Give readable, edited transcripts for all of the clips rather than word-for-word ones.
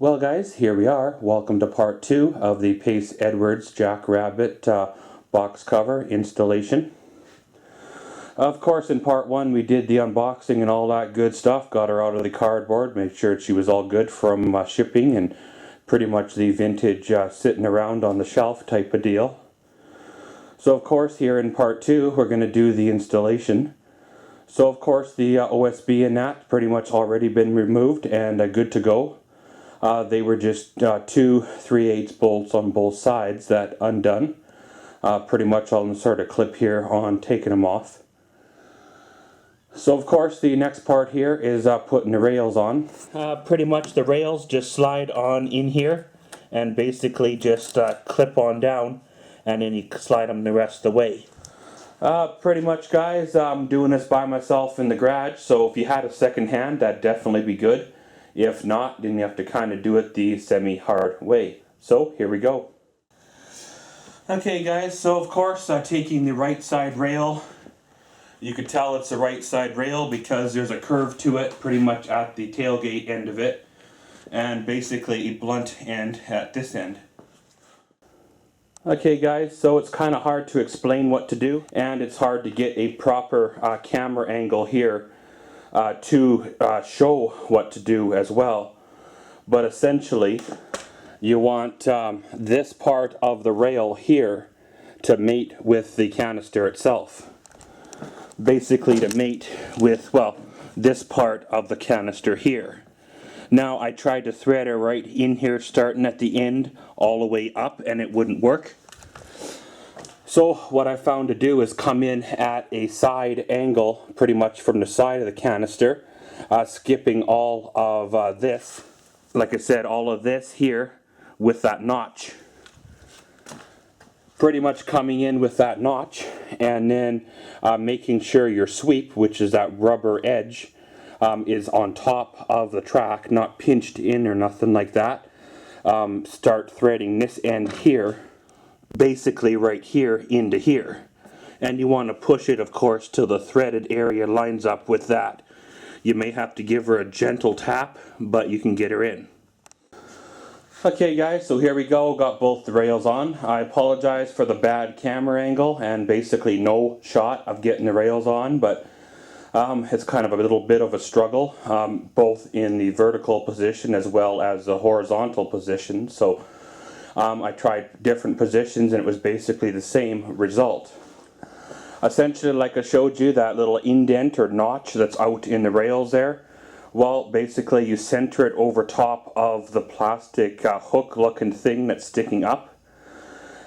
Well guys, here we are. Welcome to part 2 of the Pace Edwards Jackrabbit box cover installation. Of course, in part 1 we did the unboxing and all that good stuff, got her out of the cardboard, made sure she was all good from shipping and pretty much the vintage sitting around on the shelf type of deal. So of course here in part 2 we're going to do the installation. So of course the OSB and that pretty much already been removed and good to go. They were just 2 3/8 bolts on both sides that undone. Pretty much I'll insert a clip here on taking them off. So of course the next part here is putting the rails on. Pretty much the rails just slide on in here and basically just clip on down, and then you slide them the rest of the way. Pretty much guys, I'm doing this by myself in the garage, so if you had a second hand that'd definitely be good. If not, then you have to kind of do it the semi-hard way. So here we go. Okay guys, so of course taking the right side rail, you could tell it's the right side rail because there's a curve to it pretty much at the tailgate end of it, and basically a blunt end at this end. Okay guys, so it's kind of hard to explain what to do, and it's hard to get a proper camera angle here to show what to do as well. But essentially you want this part of the rail here to mate with the canister itself. Basically to mate with, well, this part of the canister here. Now I tried to thread it right in here starting at the end all the way up and it wouldn't work. So what I found to do is come in at a side angle, pretty much from the side of the canister, skipping all of this, like I said, all of this here with that notch. Pretty much coming in with that notch, and then making sure your sweep, which is that rubber edge, is on top of the track, not pinched in or nothing like that. Start threading this end here, basically right here into here, and you want to push it of course till the threaded area lines up with that. You may have to give her a gentle tap, but you can get her in. Okay guys, so here we go, got both the rails on. I apologize for the bad camera angle and basically no shot of getting the rails on, but it's kind of a little bit of a struggle, both in the vertical position as well as the horizontal position. So I tried different positions and it was basically the same result. Essentially, like I showed you, that little indent or notch that's out in the rails there, well, basically you center it over top of the plastic hook looking thing that's sticking up.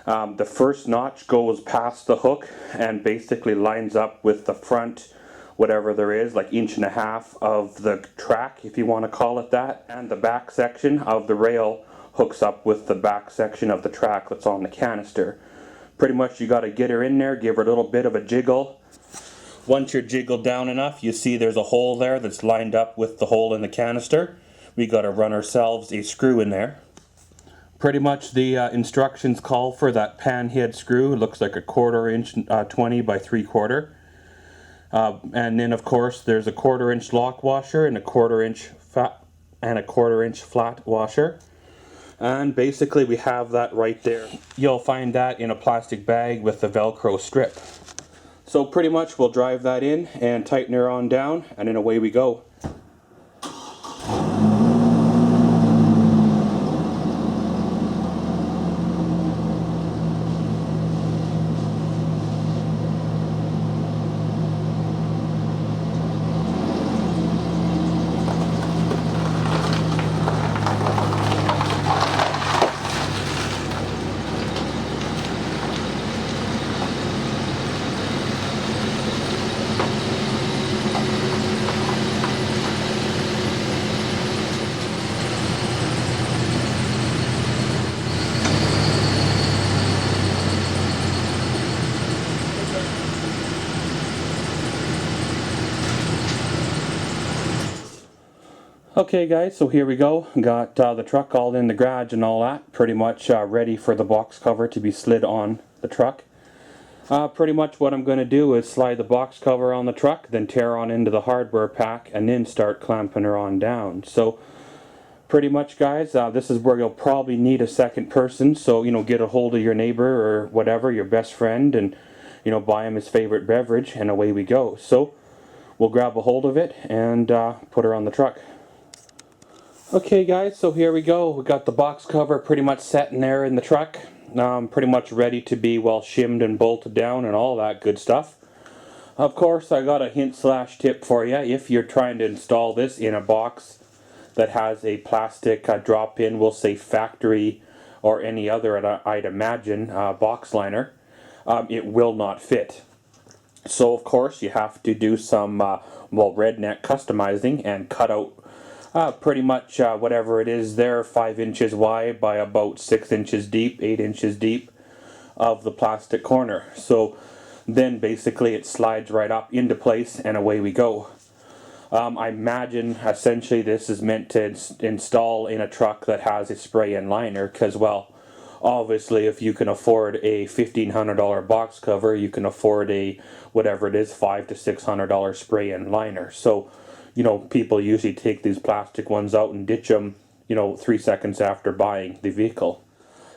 The first notch goes past the hook and basically lines up with the front, whatever there is, like 1.5 inches of the track, if you want to call it that, and the back section of the rail hooks up with the back section of the track that's on the canister. Pretty much you got to get her in there, give her a little bit of a jiggle. Once you're jiggled down enough, you see there's a hole there that's lined up with the hole in the canister. We got to run ourselves a screw in there. Pretty much the instructions call for that pan head screw. It looks like a 1/4 inch 20 by 3/4. And then of course there's a 1/4 inch lock washer and a 1/4 inch flat washer. And basically we have that right there. You'll find that in a plastic bag with the Velcro strip. So pretty much we'll drive that in and tighten her on down, and then away we go. Okay guys, so here we go. Got the truck all in the garage and all that. Pretty much ready for the box cover to be slid on the truck. Pretty much what I'm going to do is slide the box cover on the truck, then tear on into the hardware pack, and then start clamping her on down. So pretty much, guys, this is where you'll probably need a second person. So, get a hold of your neighbor or whatever, your best friend, and, buy him his favorite beverage, and away we go. So, we'll grab a hold of it and put her on the truck. Okay, guys, so here we go. We got the box cover pretty much set in there in the truck. Pretty much ready to be well shimmed and bolted down and all that good stuff. Of course, I got a hint/tip for you. If you're trying to install this in a box that has a plastic drop-in, we'll say factory or any other, I'd imagine, box liner, it will not fit. So, of course, you have to do some, redneck customizing and cut out pretty much whatever it is there, 5 inches wide by about 6 inches deep, 8 inches deep of the plastic corner. So then basically it slides right up into place and away we go. I imagine essentially this is meant to install in a truck that has a spray-in liner, because, well, obviously if you can afford a $1,500 box cover, you can afford a whatever it is, $500 to $600 spray-in liner. So people usually take these plastic ones out and ditch them, 3 seconds after buying the vehicle.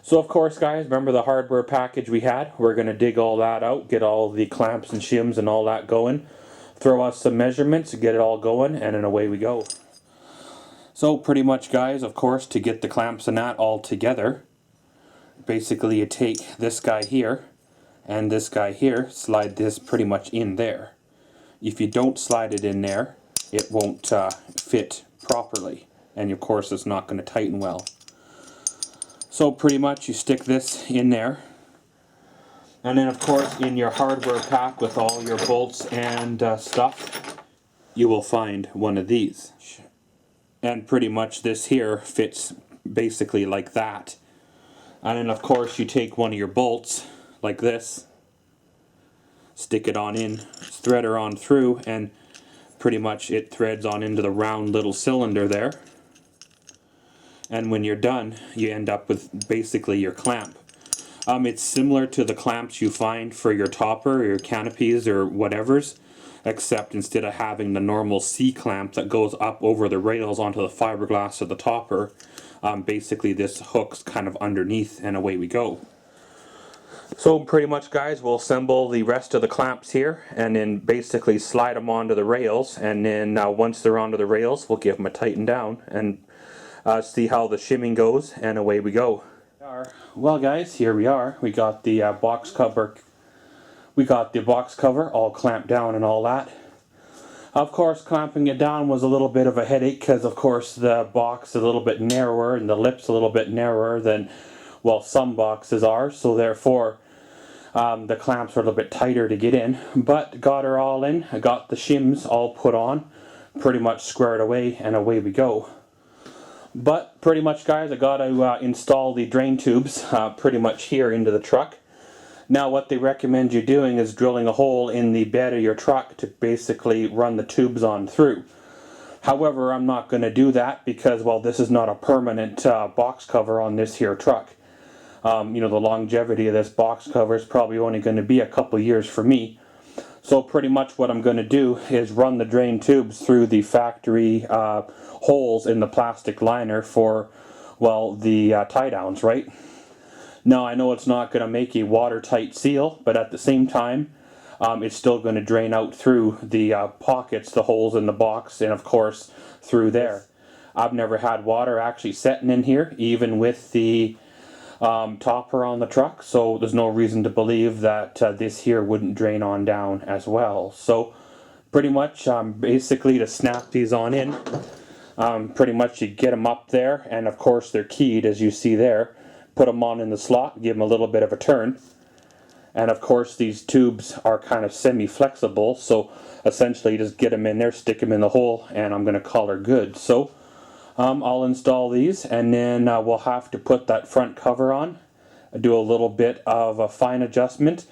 So, of course, guys, remember the hardware package we had? We're going to dig all that out, get all the clamps and shims and all that going, throw us some measurements, get it all going, and then away we go. So, pretty much, guys, of course, to get the clamps and that all together, basically you take this guy here and this guy here, slide this pretty much in there. If you don't slide it in there, it won't fit properly, and of course it's not going to tighten well. So pretty much you stick this in there, and then of course in your hardware pack with all your bolts and stuff, you will find one of these, and pretty much this here fits basically like that. And then of course you take one of your bolts like this, stick it on in, thread her on through, and pretty much it threads on into the round little cylinder there. And when you're done, you end up with basically your clamp. It's similar to the clamps you find for your topper or your canopies or whatever's, except instead of having the normal C-clamp that goes up over the rails onto the fiberglass of the topper, basically this hook's kind of underneath and away we go. So pretty much, guys, we'll assemble the rest of the clamps here and then basically slide them onto the rails, and then once they're onto the rails, we'll give them a tighten down and see how the shimming goes, and away we go. Well, guys, here we are. We got the box cover. We got the box cover all clamped down and all that. Of course, clamping it down was a little bit of a headache because, of course, the box is a little bit narrower and the lips a little bit narrower than, well, some boxes are, so therefore the clamps are a little bit tighter to get in, but got her all in. I got the shims all put on, pretty much squared away, and away we go. But pretty much, guys, I got to install the drain tubes pretty much here into the truck. Now what they recommend you doing is drilling a hole in the bed of your truck to basically run the tubes on through. However, I'm not going to do that because, well, this is not a permanent box cover on this here truck. The longevity of this box cover is probably only going to be a couple years for me. So pretty much what I'm going to do is run the drain tubes through the factory holes in the plastic liner for, well, the tie downs, right? Now I know it's not going to make a watertight seal, but at the same time, it's still going to drain out through the pockets, the holes in the box, and of course through there. I've never had water actually setting in here, even with the topper on the truck, so there's no reason to believe that this here wouldn't drain on down as well. So pretty much basically to snap these on in, pretty much you get them up there, and of course they're keyed as you see there. Put them on in the slot, give them a little bit of a turn, and of course these tubes are kind of semi-flexible, so essentially just get them in there, stick them in the hole, and I'm going to call her good. So I'll install these, and then we'll have to put that front cover on, do a little bit of a fine adjustment.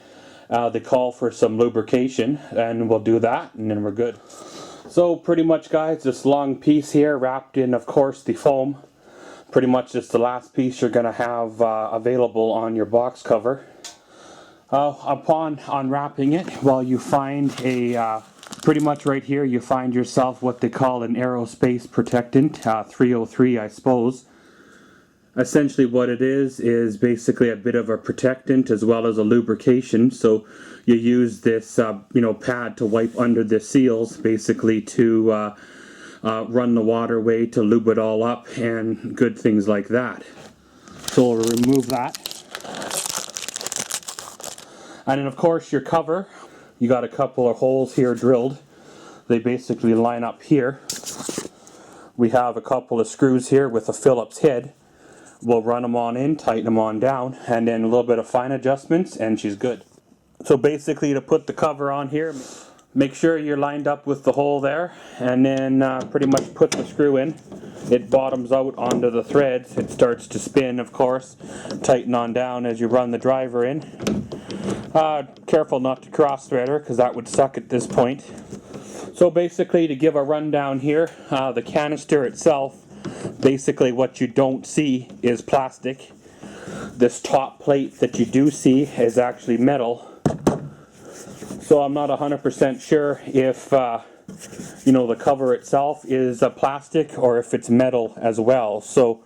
They call for some lubrication, and we'll do that, and then we're good. So pretty much, guys, this long piece here wrapped in, of course, the foam. Pretty much just the last piece you're going to have available on your box cover. Upon unwrapping it, well, you find a Pretty much right here you find yourself what they call an aerospace protectant, 303 I suppose. Essentially what it is basically a bit of a protectant as well as a lubrication. So you use this pad to wipe under the seals basically to run the waterway, to lube it all up, and good things like that. So we'll remove that. And then of course your cover, you got a couple of holes here drilled. They basically line up here. We have a couple of screws here with a Phillips head. We'll run them on in, tighten them on down, and then a little bit of fine adjustments, and she's good. So basically to put the cover on here, make sure you're lined up with the hole there, and then pretty much put the screw in. It bottoms out onto the threads. It starts to spin, of course. Tighten on down as you run the driver in. Careful not to cross thread her, because that would suck at this point. So basically, to give a rundown here, the canister itself, basically what you don't see is plastic. This top plate that you do see is actually metal. So I'm not 100% sure if the cover itself is plastic or if it's metal as well. So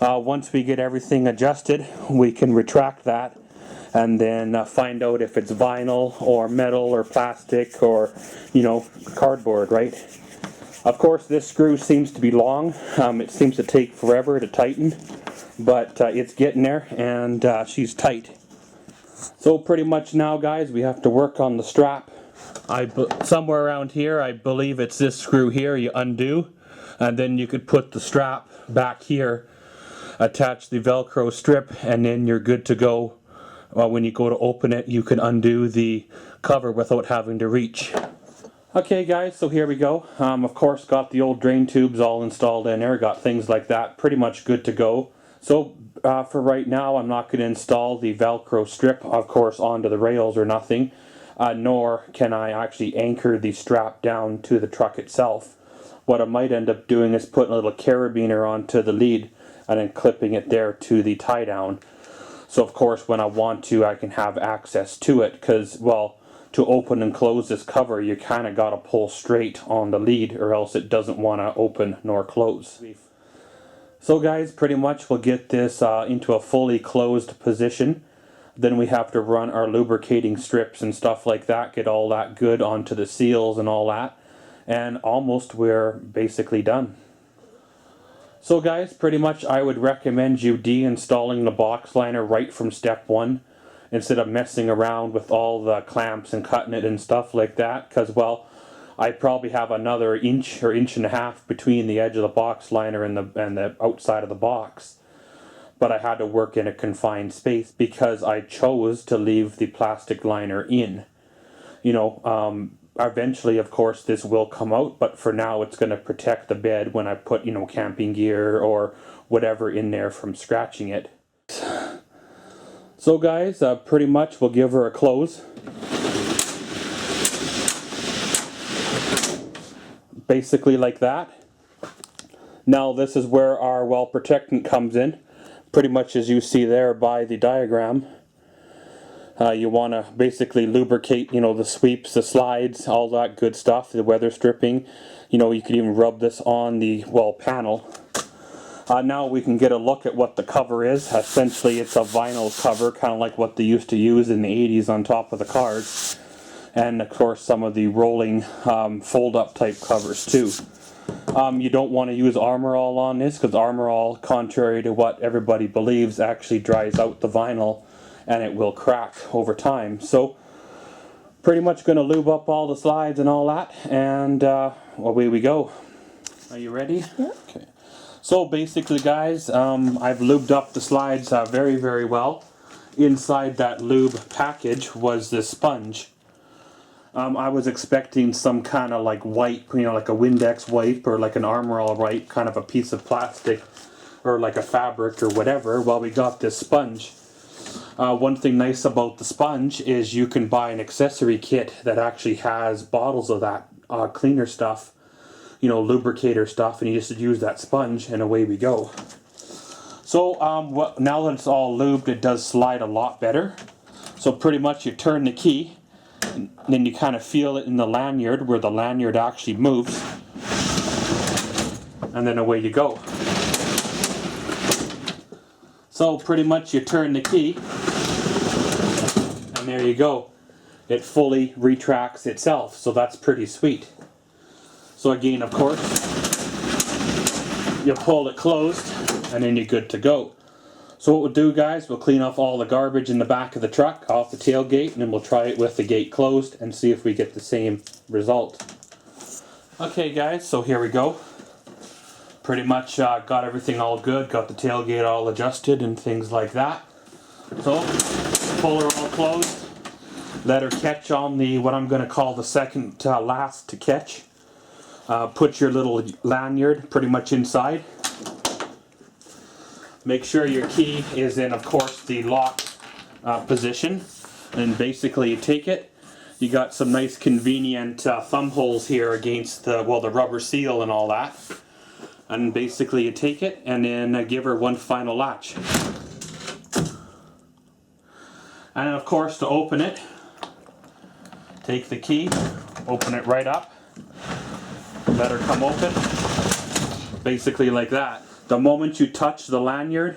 once we get everything adjusted, we can retract that and then find out if it's vinyl or metal or plastic or cardboard, right? Of course this screw seems to be long. It seems to take forever to tighten, but it's getting there, and she's tight. So pretty much now, guys, we have to work on the strap. Somewhere around here, I believe it's this screw here, you undo, and then you could put the strap back here, attach the Velcro strip, and then you're good to go. When you go to open it, you can undo the cover without having to reach. Okay guys, so here we go. Of course got the old drain tubes all installed in there, got things like that pretty much good to go. So for right now I'm not going to install the Velcro strip, of course, onto the rails or nothing, nor can I actually anchor the strap down to the truck itself. What I might end up doing is putting a little carabiner onto the lead and then clipping it there to the tie down. So of course when I want to, I can have access to it, because, well, to open and close this cover, you kind of got to pull straight on the lead, or else it doesn't want to open nor close. So guys, pretty much we'll get this into a fully closed position. Then we have to run our lubricating strips and stuff like that, get all that good onto the seals and all that, and almost we're basically done. So guys, pretty much I would recommend you de-installing the box liner right from step one, instead of messing around with all the clamps and cutting it and stuff like that, because, well, I probably have another inch or inch and a half between the edge of the box liner and the outside of the box. But I had to work in a confined space because I chose to leave the plastic liner in. Eventually, of course, this will come out, but for now it's going to protect the bed when I put, camping gear or whatever in there from scratching it. So guys, pretty much we'll give her a close. Basically like that. Now this is where our well protectant comes in. Pretty much as you see there by the diagram. You want to basically lubricate, the sweeps, the slides, all that good stuff, the weather stripping. You could even rub this on the panel. Now we can get a look at what the cover is. Essentially it's a vinyl cover, kind of like what they used to use in the 80s on top of the cars. And of course some of the rolling fold-up type covers too. You don't want to use Armor All on this, because Armor All, contrary to what everybody believes, actually dries out the vinyl and it will crack over time. So pretty much going to lube up all the slides and all that, and away we go. Are you ready? Yeah. Okay. So basically guys, I've lubed up the slides very, very well. Inside that lube package was this sponge. I was expecting some kind of like wipe, like a Windex wipe or like an Armor All wipe, kind of a piece of plastic or like a fabric or whatever. Well, we got this sponge. One thing nice about the sponge is you can buy an accessory kit that actually has bottles of that cleaner stuff, lubricator stuff, and you just use that sponge and away we go. So now that it's all lubed, it does slide a lot better. So pretty much you turn the key And then you kind of feel it in the lanyard where the lanyard actually moves. And then away you go. So pretty much you turn the key, and there you go. It fully retracts itself, so that's pretty sweet. So again, of course, you pull it closed, and then you're good to go. So what we'll do, guys, we'll clean off all the garbage in the back of the truck, off the tailgate, and then we'll try it with the gate closed and see if we get the same result. Okay, guys, so here we go. Pretty much got everything all good, got the tailgate all adjusted and things like that. So, pull her all closed, let her catch on the, what I'm going to call the second last to catch. Put your little lanyard pretty much inside. Make sure your key is in, of course, the lock position. And basically you take it. You got some nice convenient thumb holes here against the, well, the rubber seal and all that. And basically you take it and then give her one final latch. And of course, to open it, take the key, open it right up, let her come open, basically like that. The moment you touch the lanyard,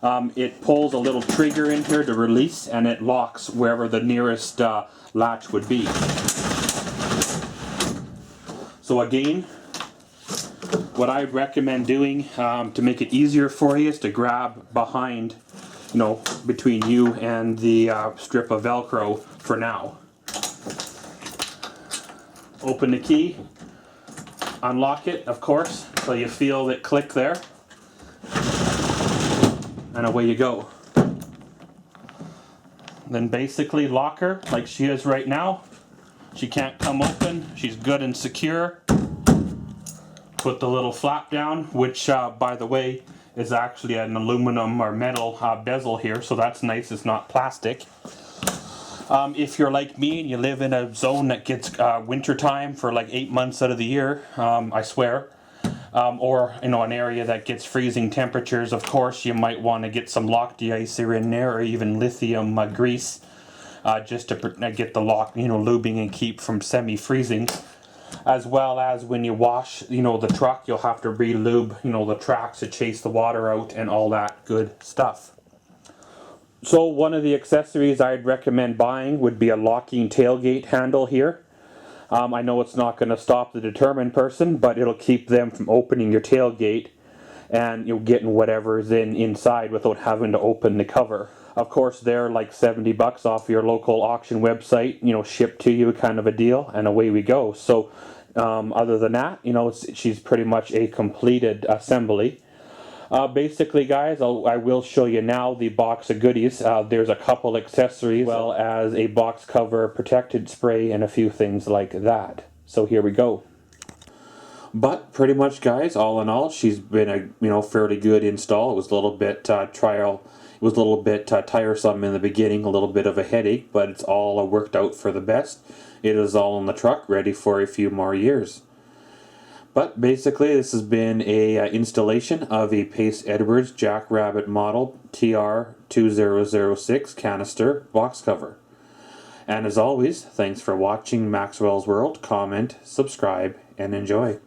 it pulls a little trigger in here to release, and it locks wherever the nearest latch would be. So again, what I recommend doing to make it easier for you is to grab behind, you know, between you and the strip of Velcro for now. Open the key, unlock it, of course, so you feel it click there, and away you go. Then basically lock her like she is right now. She can't come open, she's good and secure. Put the little flap down, which by the way is actually an aluminum or metal bezel here, so that's nice, it's not plastic. If you're like me and you live in a zone that gets winter time for like 8 months out of the year, I swear, or you know, an area that gets freezing temperatures, of course you might want to get some lock de-icer in there, or even lithium grease, just to get the lock, you know, lubing and keep from semi-freezing. As well as when you wash, you know, the truck, you'll have to re-lube, you know, the tracks to chase the water out and all that good stuff. So one of the accessories I'd recommend buying would be a locking tailgate handle here. I know it's not going to stop the determined person, but it'll keep them from opening your tailgate and you're getting whatever's inside without having to open the cover. Of course, they're like $70 off your local auction website, you know, shipped to you, kind of a deal, and away we go. So other than that, you know, she's pretty much a completed assembly. Basically, guys, I will show you now the box of goodies. There's a couple accessories, as well as a box cover, protected spray, and a few things like that. So here we go. But pretty much, guys, all in all, she's been a, you know, fairly good install. It was a little bit it was a little bit tiresome in the beginning, a little bit of a headache, but it's all worked out for the best. It is all in the truck, ready for a few more years. But basically, this has been a installation of a Pace Edwards Jackrabbit model tr2006 canister box cover. And as always, thanks for watching Maxwell's World. Comment, subscribe, and enjoy.